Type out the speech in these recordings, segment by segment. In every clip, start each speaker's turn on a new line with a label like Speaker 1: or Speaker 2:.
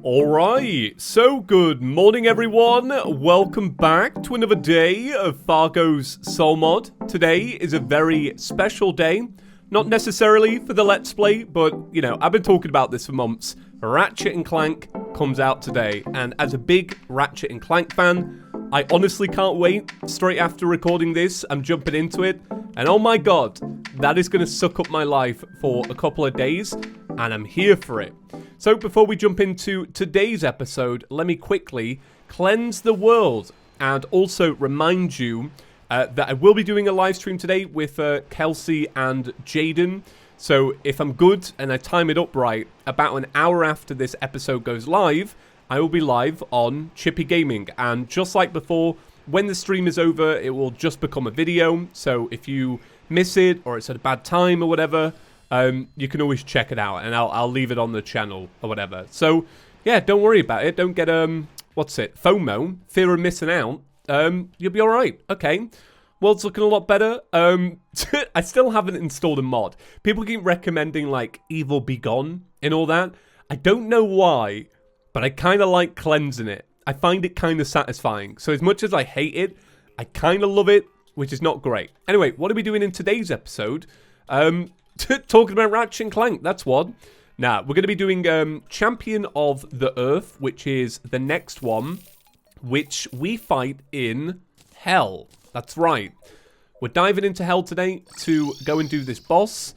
Speaker 1: Alright, so good morning everyone, welcome back to another day of Fargo's Soul Mod. Today is a very special day, not necessarily for the Let's Play, but, you know, I've been talking about this for months. Ratchet & Clank comes out today, and as a big Ratchet & Clank fan, I honestly can't wait. Straight after recording this, I'm jumping into it, and oh my god, that is going to suck up my life for a couple of days, and I'm here for it. So before we jump into today's episode, let me quickly cleanse the world and also remind you that I will be doing a live stream today with Kelsey and Jaden. So if I'm good and I time it up right, about an hour after this episode goes live, I will be live on Chippy Gaming. And just like before, when the stream is over, it will just become a video. So if you miss it or it's at a bad time or whatever, you can always check it out, and I'll leave it on the channel or whatever. So, yeah, don't worry about it. Don't get, FOMO, fear of missing out. You'll be alright. Okay. World's looking a lot better. I still haven't installed a mod. People keep recommending, like, Evil Be Gone and all that. I don't know why, but I kind of like cleansing it. I find it kind of satisfying. So as much as I hate it, I kind of love it, which is not great. Anyway, what are we doing in today's episode? Talking about Ratchet & Clank, that's one. Now, we're going to be doing Champion of the Earth, which is the next one, which we fight in Hell. That's right. We're diving into Hell today to go and do this boss.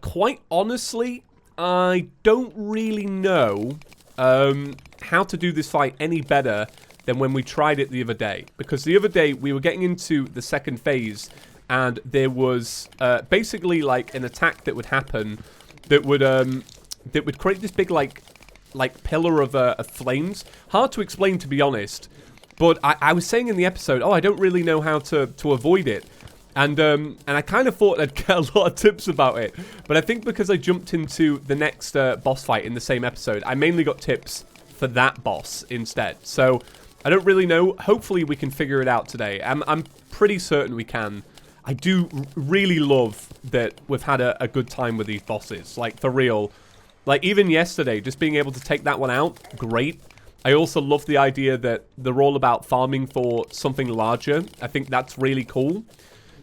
Speaker 1: Quite honestly, I don't really know how to do this fight any better than when we tried it the other day. Because the other day, we were getting into the second phase, and there was basically like an attack that would happen that would create this big like pillar of flames. Hard to explain, to be honest. But I was saying in the episode, I don't really know how to avoid it. And I kind of thought I'd get a lot of tips about it. But I think because I jumped into the next boss fight in the same episode, I mainly got tips for that boss instead. So I don't really know. Hopefully we can figure it out today. I'm pretty certain we can. I do really love that we've had a good time with these bosses. Like, for real. Like, even yesterday, just being able to take that one out, great. I also love the idea that they're all about farming for something larger. I think that's really cool.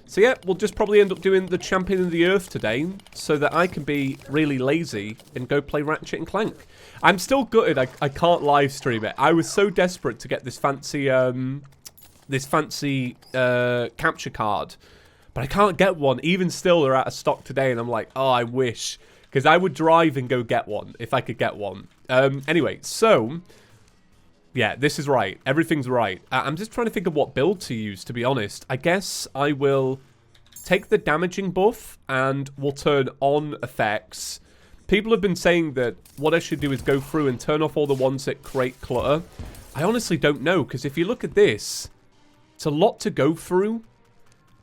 Speaker 1: So yeah, we'll just probably end up doing the Champion of the Earth today, so that I can be really lazy and go play Ratchet & Clank. I'm still gutted I can't live stream it. I was so desperate to get this fancy capture card. But I can't get one. Even still, they're out of stock today, and I'm like, oh, I wish. Because I would drive and go get one, if I could get one. Anyway, so, yeah, this is right. Everything's right. I'm just trying to think of what build to use, to be honest. I guess I will take the damaging buff, and we'll turn on effects. People have been saying that what I should do is go through and turn off all the ones that create clutter. I honestly don't know, because if you look at this, it's a lot to go through.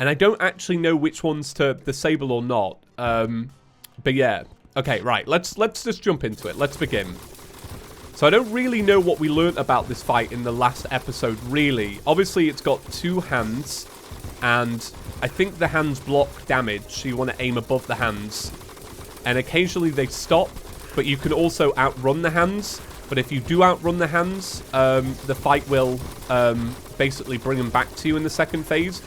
Speaker 1: And I don't actually know which ones to disable or not. But yeah. Okay, right. Let's just jump into it. Let's begin. So I don't really know what we learnt about this fight in the last episode, really. Obviously, it's got two hands. And I think the hands block damage. So you want to aim above the hands. And occasionally they stop. But you can also outrun the hands. But if you do outrun the hands, the fight will basically bring them back to you in the second phase.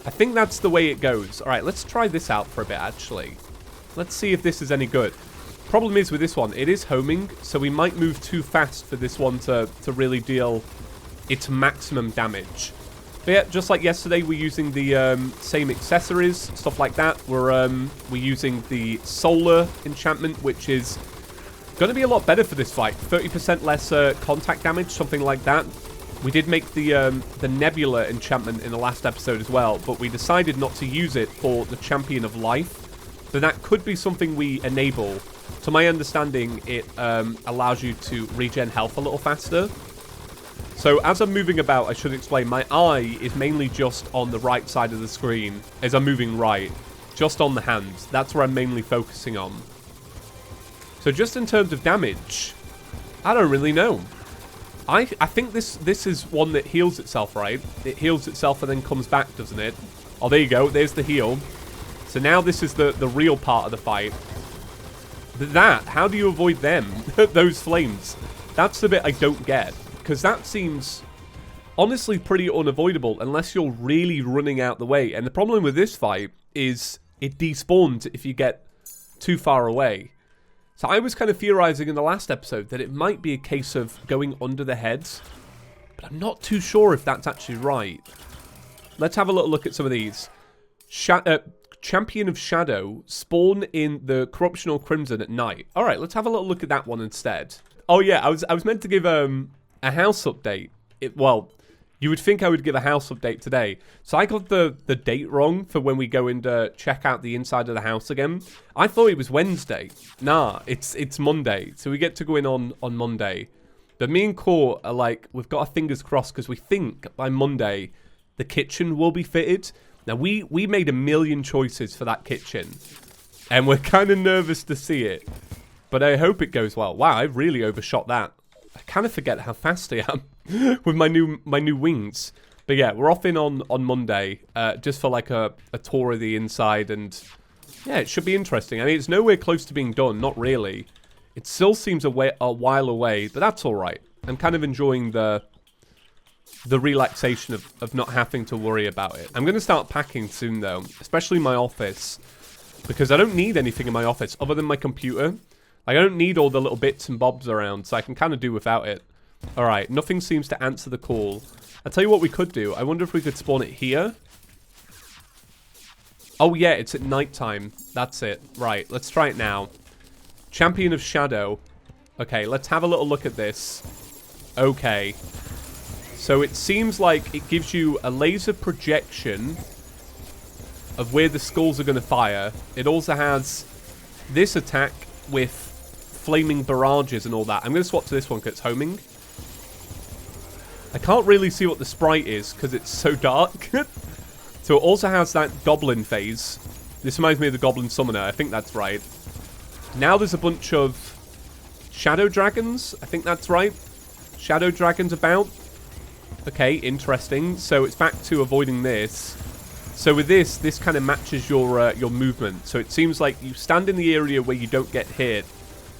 Speaker 1: I think that's the way it goes. Alright, let's try this out for a bit, actually. Let's see if this is any good. Problem is with this one, it is homing, so we might move too fast for this one to really deal its maximum damage. But yeah, just like yesterday, we're using the same accessories, stuff like that. We're using the solar enchantment, which is going to be a lot better for this fight. 30% less contact damage, something like that. We did make the Nebula enchantment in the last episode as well, but we decided not to use it for the Champion of Life. So that could be something we enable. To my understanding, it allows you to regen health a little faster. So as I'm moving about, I should explain, my eye is mainly just on the right side of the screen as I'm moving right. Just on the hands. That's where I'm mainly focusing on. So just in terms of damage, I don't really know. I think this is one that heals itself, right? It heals itself and then comes back, doesn't it? Oh, there you go. There's the heal. So now this is the real part of the fight. How do you avoid them? Those flames. That's the bit I don't get. Because that seems honestly pretty unavoidable unless you're really running out the way. And the problem with this fight is it despawns if you get too far away. So I was kind of theorizing in the last episode that it might be a case of going under the heads. But I'm not too sure if that's actually right. Let's have a little look at some of these. Champion of Shadow, spawn in the Corruptional Crimson at night. Alright, let's have a little look at that one instead. Oh yeah, I was meant to give a house update. Well, you would think I would give a house update today. So I got the date wrong for when we go in to check out the inside of the house again. I thought it was Wednesday. Nah, it's Monday. So we get to go in on Monday. But me and Core are like, we've got our fingers crossed because we think by Monday the kitchen will be fitted. Now, we made a million choices for that kitchen. And we're kind of nervous to see it. But I hope it goes well. Wow, I really overshot that. I kind of forget how fast I am with my new wings. But yeah, we're off in on Monday just for like a tour of the inside. And yeah, it should be interesting. I mean, it's nowhere close to being done. Not really. It still seems a while away, but that's all right. I'm kind of enjoying the relaxation of not having to worry about it. I'm going to start packing soon, though, especially my office, because I don't need anything in my office other than my computer. Like, I don't need all the little bits and bobs around, so I can kind of do without it. All right, nothing seems to answer the call. I'll tell you what we could do. I wonder if we could spawn it here. Oh, yeah, it's at nighttime. That's it. Right, let's try it now. Champion of Shadow. Okay, let's have a little look at this. Okay. So it seems like it gives you a laser projection of where the skulls are going to fire. It also has this attack with flaming barrages and all that. I'm going to swap to this one because it's homing. I can't really see what the sprite is because it's so dark. So it also has that goblin phase. This reminds me of the goblin summoner. I think that's right. Now there's a bunch of shadow dragons. I think that's right. Shadow dragons about. Okay, interesting. So it's back to avoiding this. So with this kind of matches your movement. So it seems like you stand in the area where you don't get hit.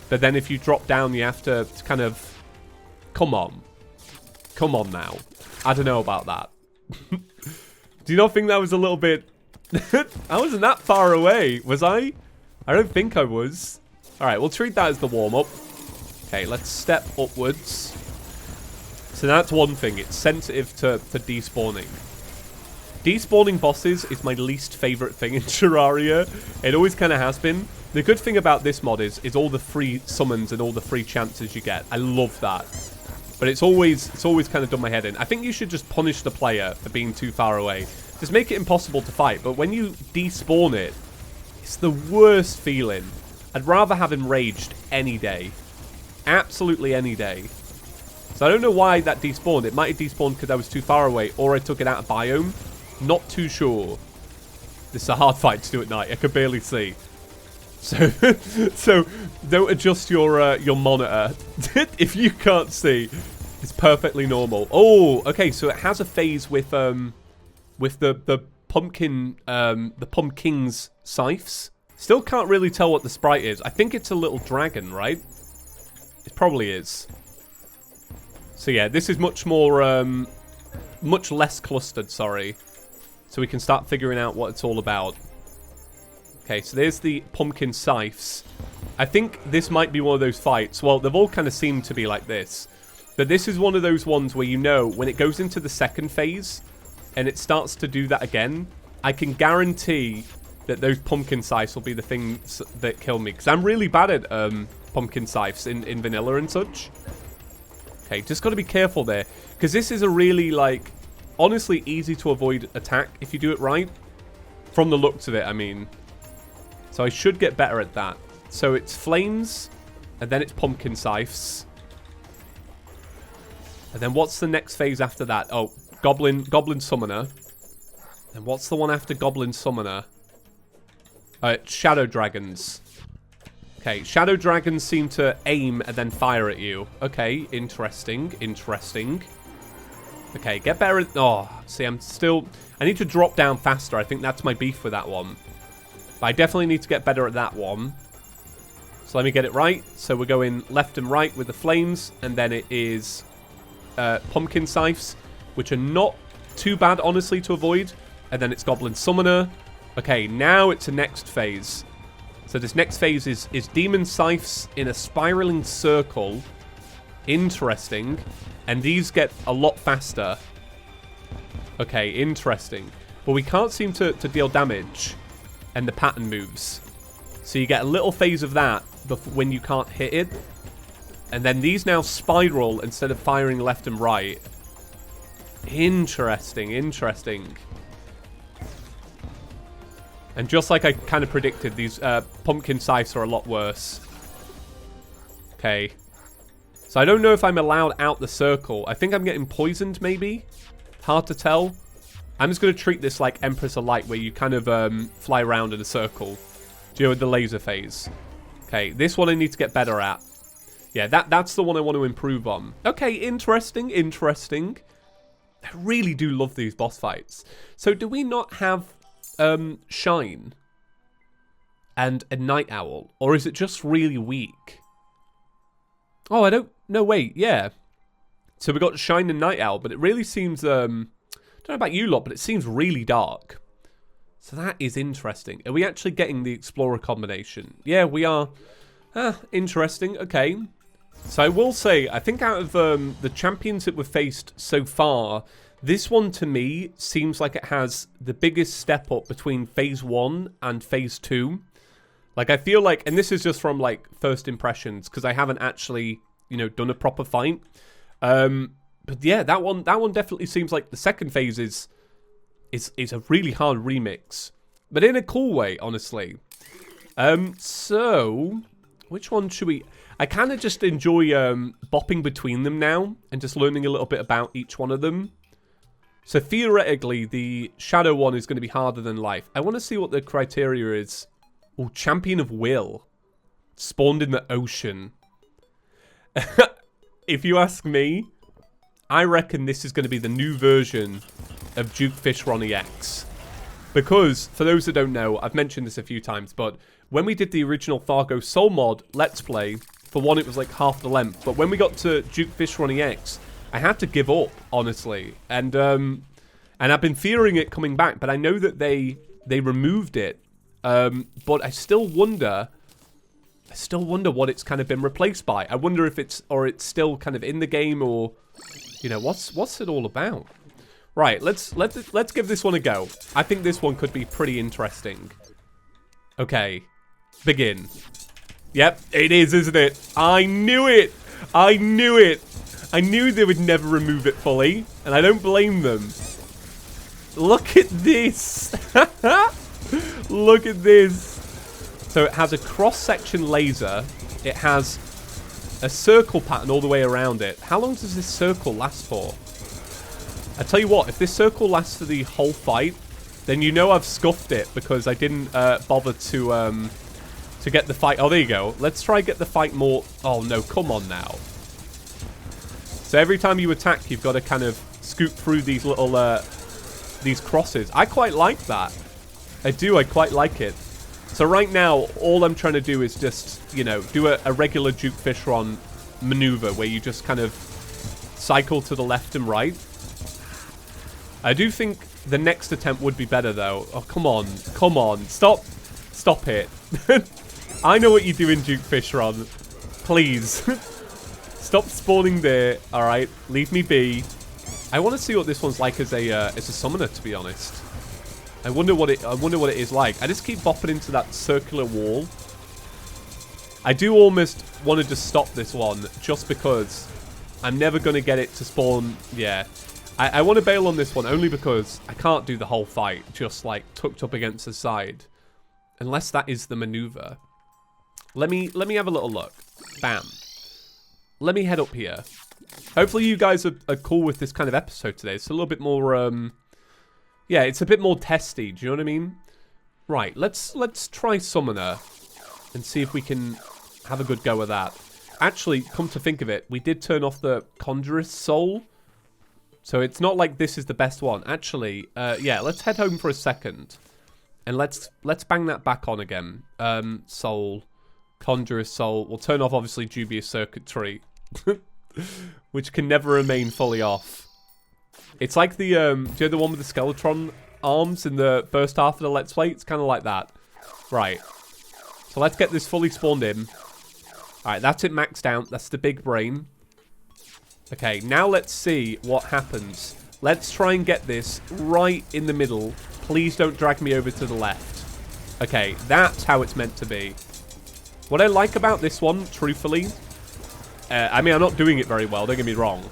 Speaker 1: But then if you drop down, you have to kind of... Come on. Come on now. I don't know about that. Do you not think that was a little bit... I wasn't that far away, was I? I don't think I was. Alright, we'll treat that as the warm-up. Okay, let's step upwards. So that's one thing. It's sensitive to despawning. Despawning bosses is my least favorite thing in Terraria. It always kind of has been. The good thing about this mod is all the free summons and all the free chances you get. I love that. But it's always kind of done my head in. I think you should just punish the player for being too far away. Just make it impossible to fight. But when you despawn it, it's the worst feeling. I'd rather have enraged any day. Absolutely any day. So I don't know why that despawned. It might have despawned because I was too far away, or I took it out of biome. Not too sure. This is a hard fight to do at night. I could barely see. So, so don't adjust your monitor if you can't see. It's perfectly normal. Oh, okay. So it has a phase with the pumpkin's scythes. Still can't really tell what the sprite is. I think it's a little dragon, right? It probably is. So yeah, this is much more, much less clustered, sorry. So we can start figuring out what it's all about. Okay, so there's the pumpkin scythes. I think this might be one of those fights. Well, they've all kind of seemed to be like this. But this is one of those ones where you know when it goes into the second phase and it starts to do that again, I can guarantee that those pumpkin scythes will be the things that kill me. Because I'm really bad at pumpkin scythes in vanilla and such. Okay, just got to be careful there. Because this is a really, like, honestly easy to avoid attack if you do it right. From the looks of it, I mean. So I should get better at that. So it's flames, and then it's pumpkin scythes. And then what's the next phase after that? Oh, goblin summoner. And what's the one after goblin summoner? Shadow dragons. Okay, shadow dragons seem to aim and then fire at you. Okay, interesting, interesting. Okay, get better at... Oh, see, I need to drop down faster. I think that's my beef with that one. But I definitely need to get better at that one. So let me get it right. So we're going left and right with the flames, and then it is pumpkin scythes, which are not too bad, honestly, to avoid. And then it's Goblin Summoner. Okay, now it's a next phase. So this next phase is Demon Scythes in a spiraling circle. Interesting. And these get a lot faster. Okay, interesting. But we can't seem to deal damage. And the pattern moves. So you get a little phase of that when you can't hit it. And then these now spiral instead of firing left and right. Interesting, interesting. And just like I kind of predicted, these pumpkin scythes are a lot worse. Okay. So I don't know if I'm allowed out the circle. I think I'm getting poisoned, maybe? Hard to tell. I'm just going to treat this like Empress of Light, where you kind of fly around in a circle. During the laser phase. Okay, this one I need to get better at. Yeah, that's the one I want to improve on. Okay, interesting, interesting. I really do love these boss fights. So do we not have Shine and a Night Owl? Or is it just really weak? Oh, I don't... No, wait, yeah. So we got Shine and Night Owl, but it really seems... I don't know about you lot, but it seems really dark. So that is interesting. Are we actually getting the Explorer combination? Yeah, we are. Interesting. Okay. So I will say, I think out of the champions that we've faced so far, this one to me seems like it has the biggest step up between Phase 1 and Phase 2. Like, I feel like, and this is just from, like, first impressions, because I haven't actually, you know, done a proper fight. But yeah, that one definitely seems like the second phase is a really hard remix, but in a cool way, honestly. So which one should we... I kind of just enjoy bopping between them now and just learning a little bit about each one of them. So theoretically, the Shadow one is going to be harder than Life. I want to see what the criteria is. Oh, Champion of Will. Spawned in the ocean. If you ask me, I reckon this is going to be the new version of Duke Fishron EX. Because, for those that don't know, I've mentioned this a few times, but when we did the original Fargo Soul Mod Let's Play, for one, it was like half the length, but when we got to Duke Fishron EX, I had to give up, honestly. And I've been fearing it coming back, but I know that they removed it. But I still wonder what it's kind of been replaced by. I wonder if it's still kind of in the game, or, you know, what's it all about? Right, let's give this one a go. I think this one could be pretty interesting. Okay, begin. Yep, it is, isn't it? I knew it! I knew it! I knew they would never remove it fully, and I don't blame them. Look at this! Look at this! So it has a cross-section laser. It has a circle pattern all the way around it. How long does this circle last for? I tell you what, if this circle lasts for the whole fight, then you know I've scuffed it because I didn't bother to get the fight. Oh, there you go. Let's try get the fight more. Oh no, come on now. So every time you attack, you've got to kind of scoot through these little these crosses. I quite like that. I do. I quite like it. So right now, all I'm trying to do is just, you know, do a regular Duke Fishron maneuver where you just kind of cycle to the left and right. I do think the next attempt would be better, though. Oh, come on. Come on. Stop it. I know what you do in Duke Fishron. Please. Stop spawning there. All right. Leave me be. I want to see what this one's like as a summoner, to be honest. I wonder what it is like. I just keep bopping into that circular wall. I do almost want to just stop this one just because I'm never going to get it to spawn. Yeah. I want to bail on this one only because I can't do the whole fight just like tucked up against the side. Unless that is the maneuver. Let me have a little look. Bam. Let me head up here. Hopefully you guys are cool with this kind of episode today. It's a little bit more yeah, it's a bit more testy, do you know what I mean? Right, let's try Summoner and see if we can have a good go at that. Actually, come to think of it, we did turn off the Conjurer's Soul. So it's not like this is the best one. Actually, yeah, let's head home for a second. And let's bang that back on again. Soul. Conjurer's Soul. We'll turn off, obviously, dubious circuitry. Which can never remain fully off. It's like the, do you know the one with the Skeletron arms in the first half of the Let's Play? It's kind of like that. Right. So let's get this fully spawned in. Alright, that's it maxed out. That's the big brain. Okay, now let's see what happens. Let's try and get this right in the middle. Please don't drag me over to the left. Okay, that's how it's meant to be. What I like about this one, truthfully... I mean, I'm not doing it very well, don't get me wrong.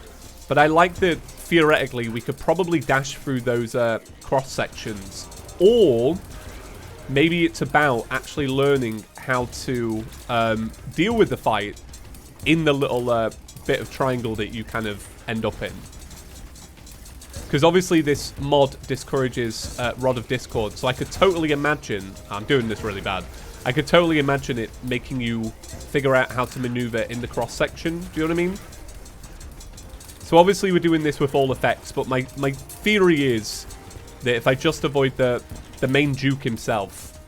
Speaker 1: But I like that, theoretically, we could probably dash through those cross-sections. Or, maybe it's about actually learning how to deal with the fight in the little bit of triangle that you kind of end up in. Because obviously this mod discourages Rod of Discord, so I could totally imagine... I'm doing this really bad. I could totally imagine it making you figure out how to maneuver in the cross-section. Do you know what I mean? So obviously we're doing this with all effects, but my theory is that if I just avoid the main Duke himself,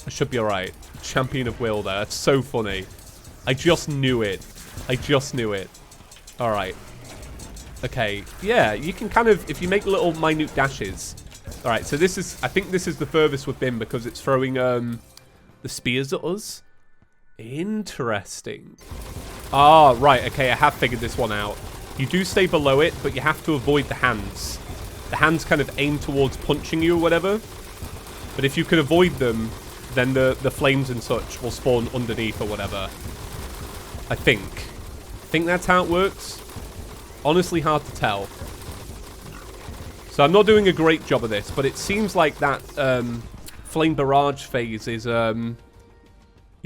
Speaker 1: I should be alright. Champion of Will there. That's so funny. I just knew it. I just knew it. Alright. Okay. Yeah, you can kind of, if you make little minute dashes. Alright, so this is, I think this is the furthest we've been because it's throwing the spears at us. Interesting. Ah, right. Okay, I have figured this one out. You do stay below it, but you have to avoid the hands. The hands kind of aim towards punching you or whatever. But if you can avoid them, then the flames and such will spawn underneath or whatever. I think that's how it works. Honestly, hard to tell. So I'm not doing a great job of this, but it seems like that flame barrage phase is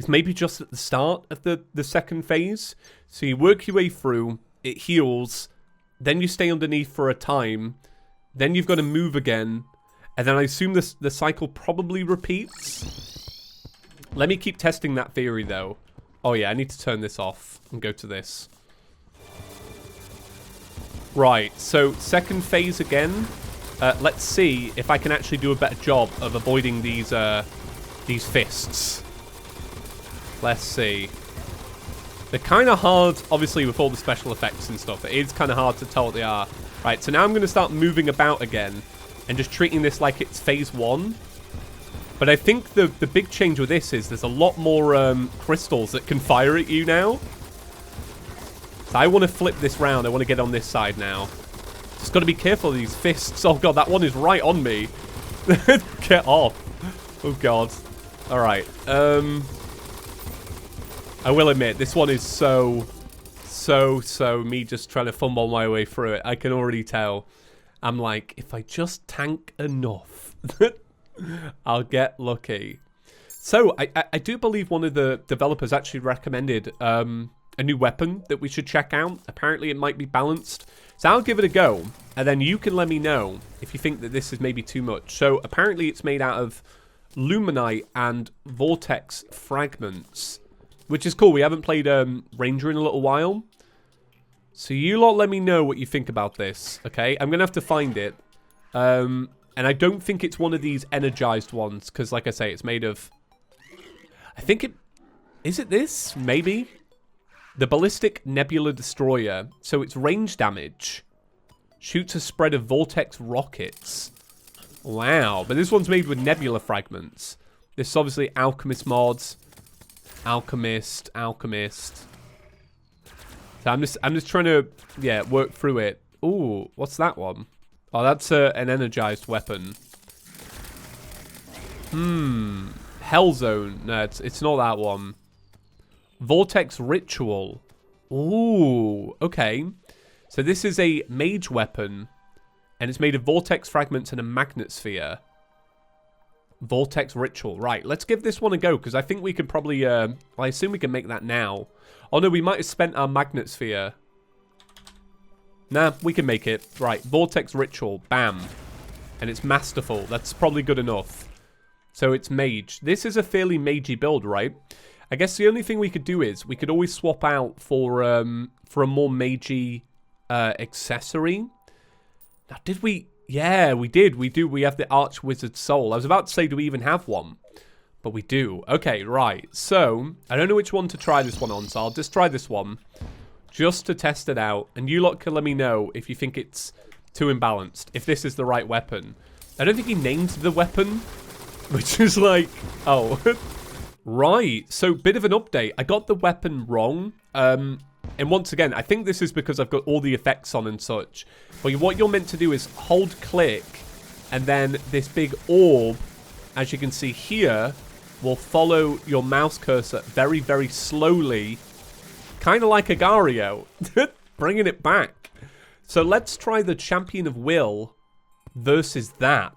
Speaker 1: maybe just at the start of the second phase. So you work your way through, it heals, then you stay underneath for a time, then you've got to move again, and then I assume the cycle probably repeats. Let me keep testing that theory though. Oh yeah, I need to turn this off and go to this. Right, so second phase again. Let's see if I can actually do a better job of avoiding these fists. Let's see. They're kind of hard, obviously, with all the special effects and stuff. It is kind of hard to tell what they are. Right, so now I'm going to start moving about again and just treating this like it's phase 1. But I think the big change with this is there's a lot more crystals that can fire at you now. So I want to flip this round. I want to get on this side now. Just got to be careful of these fists. Oh, God, that one is right on me. Get off. Oh, God. All right. I will admit, this one is so me just trying to fumble my way through it. I can already tell. I'm like, if I just tank enough, I'll get lucky. So, I do believe one of the developers actually recommended a new weapon that we should check out. Apparently, it might be balanced. So I'll give it a go, and then you can let me know if you think that this is maybe too much. So apparently it's made out of luminite and vortex fragments, which is cool. We haven't played Ranger in a little while. So you lot let me know what you think about this, okay? I'm going to have to find it. And I don't think it's one of these energized ones, because like I say, it's made of... I think it... Is it this? Maybe? The Ballistic Nebula Destroyer. So it's range damage. Shoots a spread of vortex rockets. Wow. But this one's made with nebula fragments. This is obviously Alchemist mods. Alchemist. So I'm just trying to, yeah, work through it. Ooh, what's that one? Oh, that's an energized weapon. Hell Zone. No, it's not that one. Vortex Ritual. Ooh, okay. So this is a mage weapon, and it's made of vortex fragments and a magnet sphere. Vortex Ritual. Right, let's give this one a go, because I think we could probably, well, I assume we can make that now. Oh no, we might have spent our magnet sphere. Nah, we can make it. Right, Vortex Ritual. Bam. And it's masterful. That's probably good enough. So it's mage. This is a fairly magey build, right? I guess the only thing we could do is we could always swap out for a more magey accessory. Now, did we? Yeah, we did. We do. We have the Archwizard Soul. I was about to say, do we even have one? But we do. Okay, right. So, I don't know which one to try this one on, so I'll just try this one. Just to test it out. And you lot can let me know if you think it's too imbalanced. If this is the right weapon. I don't think he named the weapon. Which is like... Oh. Right. So, bit of an update. I got the weapon wrong. And once again, I think this is because I've got all the effects on and such. But what you're meant to do is hold click. And then this big orb, as you can see here, will follow your mouse cursor very, very slowly. Kind of like Agario. Bringing it back. So let's try the Champion of Will versus that.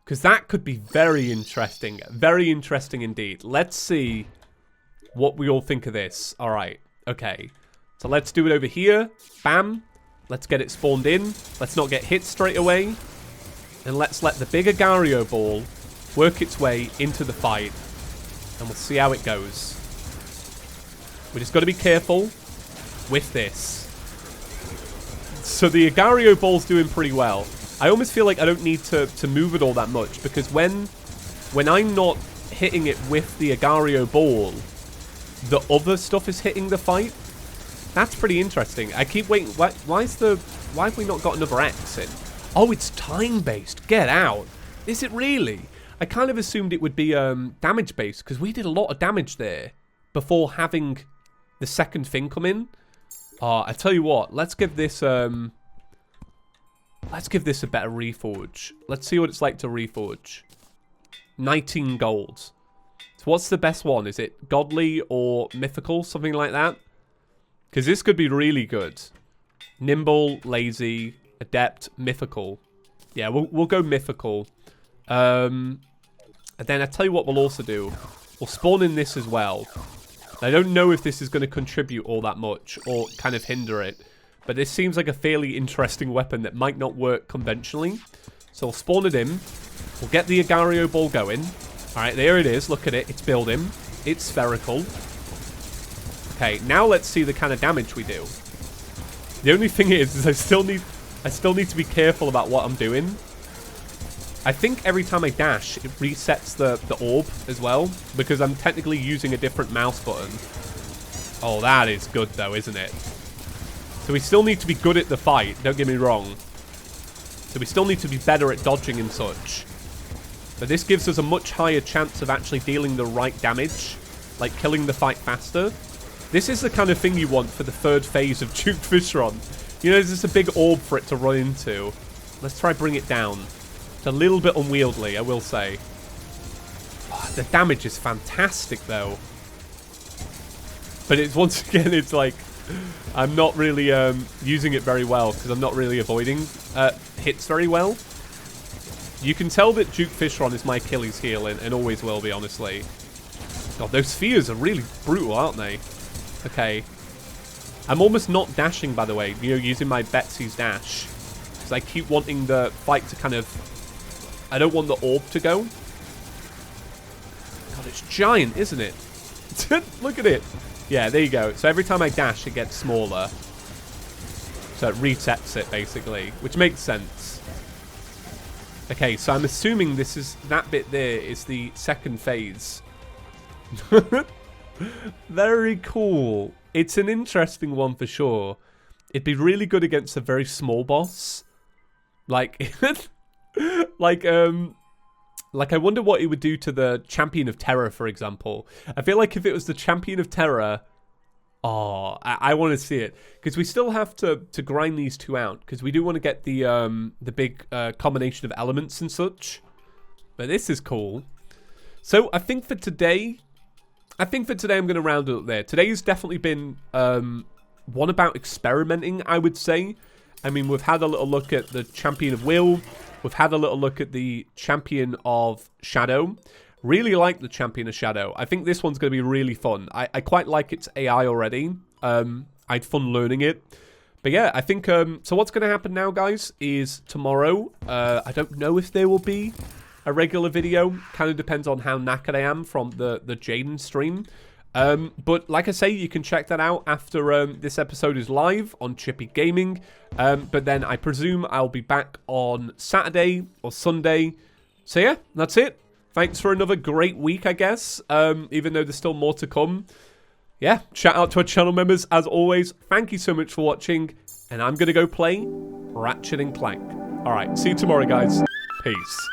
Speaker 1: Because that could be very interesting. Very interesting indeed. Let's see what we all think of this. Alright. Okay. So let's do it over here. Bam. Let's get it spawned in. Let's not get hit straight away. And let's let the big Agario ball work its way into the fight. And we'll see how it goes. We just got to be careful with this. So the Agario ball's doing pretty well. I almost feel like I don't need to move it all that much. Because when I'm not hitting it with the Agario ball, the other stuff is hitting the fight. That's pretty interesting. I keep waiting. Why have we not got another X in? Oh, it's time-based. Get out. Is it really? I kind of assumed it would be damage-based, because we did a lot of damage there before having the second thing come in. I tell you what, let's give this a better reforge. Let's see what it's like to reforge. 19 gold. So what's the best one? Is it godly or mythical? Something like that? Because this could be really good. Nimble, lazy, adept, mythical. Yeah, we'll go mythical. And then I tell you what we'll also do. We'll spawn in this as well. I don't know if this is going to contribute all that much or kind of hinder it. But this seems like a fairly interesting weapon that might not work conventionally. So we'll spawn it in. We'll get the Agario ball going. Alright, there it is. Look at it. It's building. It's spherical. Okay, now let's see the kind of damage we do. The only thing is I still need to be careful about what I'm doing. I think every time I dash, it resets the orb as well, because I'm technically using a different mouse button. Oh, that is good though, isn't it? So we still need to be good at the fight, don't get me wrong. So we still need to be better at dodging and such. But this gives us a much higher chance of actually dealing the right damage, like killing the fight faster. This is the kind of thing you want for the third phase of Duke Fishron. You know, there's just a big orb for it to run into. Let's try bring it down. It's a little bit unwieldy, I will say. Oh, the damage is fantastic, though. But it's once again, it's like, I'm not really using it very well, because I'm not really avoiding hits very well. You can tell that Duke Fishron is my Achilles heel, and always will be, honestly. God, those spheres are really brutal, aren't they? Okay. I'm almost not dashing, by the way, you know, using my Betsy's dash. Because I keep wanting the fight to kind of... I don't want the orb to go. God, it's giant, isn't it? Look at it. Yeah, there you go. So every time I dash, it gets smaller. So it resets it, basically. Which makes sense. Okay, so I'm assuming this is... That bit there is the second phase. Very cool. It's an interesting one for sure. It'd be really good against a very small boss. Like... like I wonder what it would do to the Champion of Terror, for example. I feel like if it was the Champion of Terror... Oh, I want to see it. Because we still have to grind these two out. Because we do want to get the big combination of elements and such. But this is cool. So, I think for today... I'm going to round it up there. Today has definitely been one about experimenting, I would say. I mean, we've had a little look at the Champion of Will. We've had a little look at the Champion of Shadow. Really like the Champion of Shadow. I think this one's going to be really fun. I quite like its AI already. I had fun learning it. But yeah, I think... so what's going to happen now, guys, is tomorrow. I don't know if there will be a regular video. Kind of depends on how knackered I am from the Jaden stream. But like I say, you can check that out after this episode is live on Chippy Gaming. But then I presume I'll be back on Saturday or Sunday. So yeah, that's it. thanks for another great week, I guess, even though there's still more to come. Yeah, shout out to our channel members, as always. Thank you so much for watching, and I'm going to go play Ratchet & Clank. Alright, see you tomorrow, guys. Peace.